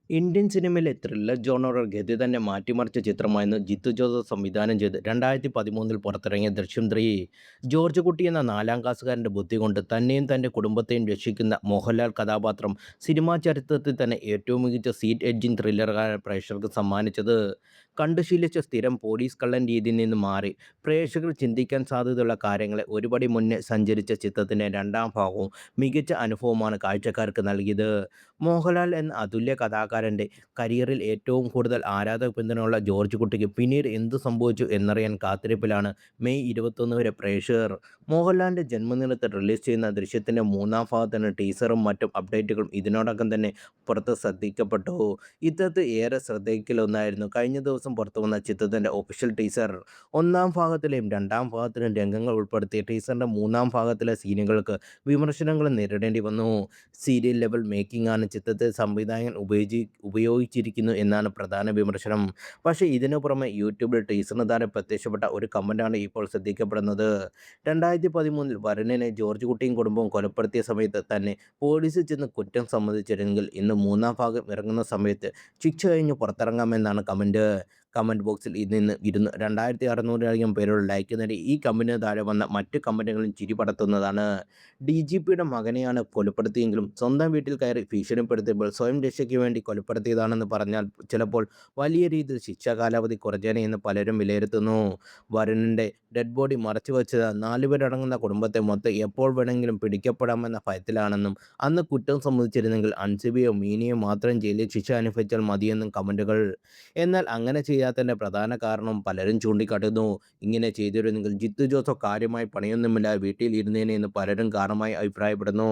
Indian സിനിമയിലെ thriller ജോണറുടെ ഗതി തന്നെ മാറ്റിമറിച്ച ചിത്രമായിരുന്നു ജിത്തു ജോസഫ് സംവിധാനം ചെയ്ത് 2013 പുറത്തിറങ്ങിയ ദൃശ്യം 3. ജോർജ് കുട്ടി എന്ന നാലാം ക്ലാസ്സുകാരൻ്റെ ബുദ്ധി കൊണ്ട് തന്നെയും തൻ്റെ കുടുംബത്തെയും രക്ഷിക്കുന്ന മോഹൻലാൽ കഥാപാത്രം സിനിമാ ചരിത്രത്തിൽ തന്നെ ഏറ്റവും മികച്ച സീറ്റ് എഡ്ജിങ് ത്രില്ലറാണ് പ്രേക്ഷകർക്ക് സമ്മാനിച്ചത്. കണ്ടു ശീലിച്ച സ്ഥിരം പോലീസ് കള്ളൻ രീതിയിൽ നിന്ന് മാറി പ്രേക്ഷകർ ചിന്തിക്കാൻ സാധ്യതയുള്ള കാര്യങ്ങളെ ഒരുപടി മുന്നേ സഞ്ചരിച്ച ചിത്രത്തിൻ്റെ രണ്ടാം ഭാഗവും മികച്ച അനുഭവമാണ് കാഴ്ചക്കാർക്ക് നൽകിയത്. മോഹൻലാൽ എന്ന അതുല്യ കഥാകാരൻ്റെ കരിയറിൽ ഏറ്റവും കൂടുതൽ ആരാധക പിന്തുണയുള്ള ജോർജ് കുട്ടിക്ക് പിന്നീട് എന്തു സംഭവിച്ചു എന്നറിയാൻ കാത്തിരിപ്പിലാണ് മെയ് 21 വരെ പ്രേക്ഷകർ. മോഹൻലാലിൻ്റെ ജന്മദിനത്തിൽ റിലീസ് ചെയ്യുന്ന ദൃശ്യത്തിൻ്റെ മൂന്നാം ഭാഗത്തിന് ടീസറും മറ്റും അപ്ഡേറ്റുകളും ഇതിനോടകം തന്നെ പുറത്ത് ശ്രദ്ധിക്കപ്പെട്ടു. ഇത്തരത്തിൽ ഏറെ ശ്രദ്ധയ്ക്കലൊന്നായിരുന്നു കഴിഞ്ഞ ദിവസം പുറത്തുവന്ന ചിത്രത്തിൻ്റെ ഒഫീഷ്യൽ ടീസർ. ഒന്നാം ഭാഗത്തിലെയും രണ്ടാം ഭാഗത്തിലെയും രംഗങ്ങൾ ഉൾപ്പെടുത്തിയ ടീസറിൻ്റെ മൂന്നാം ഭാഗത്തിലെ സീനുകൾക്ക് വിമർശനങ്ങൾ നേരിടേണ്ടി വന്നു. സീരിയൽ ലെവൽ മേക്കിംഗ് ആണ് ചിത്രത്തിൽ സംവിധായകൻ ഉപയോഗിച്ചിരിക്കുന്നു എന്നാണ് പ്രധാന വിമർശനം. പക്ഷേ ഇതിനു പുറമെ യൂട്യൂബിൽ ടീസറിന് താഴെ പ്രത്യക്ഷപ്പെട്ട ഒരു കമൻ്റാണ് ഇപ്പോൾ ശ്രദ്ധിക്കപ്പെടുന്നത്. 2013 വരുണിനെ ജോർജ് കുട്ടിയും കുടുംബവും കൊലപ്പെടുത്തിയ സമയത്ത് തന്നെ പോലീസിൽ ചെന്ന് കുറ്റം സമ്മതിച്ചിരുന്നെങ്കിൽ ഇന്ന് മൂന്നാം ഭാഗം ഇറങ്ങുന്ന സമയത്ത് ശിക്ഷ കഴിഞ്ഞ് പുറത്തിറങ്ങാമെന്നാണ് കമൻ്റ്. കമൻറ്റ് ബോക്സിൽ നിന്ന് 2600-ലധികം പേരുടെ ലൈക്ക് നേടി ഈ കമൻറ്റിന് താഴെ വന്ന മറ്റ് കമൻറ്റുകളും ചിരി പടർത്തുന്നതാണ്. DGPയുടെ മകനെയാണ് കൊലപ്പെടുത്തിയെങ്കിലും സ്വന്തം വീട്ടിൽ കയറി ഭീഷണിപ്പെടുത്തിയപ്പോൾ സ്വയം രക്ഷയ്ക്ക് വേണ്ടി കൊലപ്പെടുത്തിയതാണെന്ന് പറഞ്ഞാൽ ചിലപ്പോൾ വലിയ രീതിയിൽ ശിക്ഷാ കാലാവധി കുറഞ്ഞേനെ എന്ന് പലരും വിലയിരുത്തുന്നു. വരുണിൻ്റെ ഡെഡ് ബോഡി മറച്ചു വച്ചത് 4 പേരടങ്ങുന്ന കുടുംബത്തെ മൊത്തം എപ്പോൾ വേണമെങ്കിലും പിടിക്കപ്പെടാമെന്ന ഭയത്തിലാണെന്നും അന്ന് കുറ്റം സമ്മതിച്ചിരുന്നെങ്കിൽ അൻസിബയോ മീനയോ മാത്രം ജയിലിൽ ശിക്ഷ അനുഭവിച്ചാൽ മതിയെന്നും കമൻറ്റുകൾ. എന്നാൽ അങ്ങനെ ചെയ്യാത്തതിൻ്റെ പ്രധാന കാരണം പലരും ചൂണ്ടിക്കാട്ടുന്നു. ഇങ്ങനെ ചെയ്തിരുന്നെങ്കിൽ ജിത്തു ജോസഫ് കാര്യമായി പണിയൊന്നുമില്ലാതെ വീട്ടിൽ ഇരുന്നേനെ എന്ന് പലരും കാരണമായി അഭിപ്രായപ്പെടുന്നു.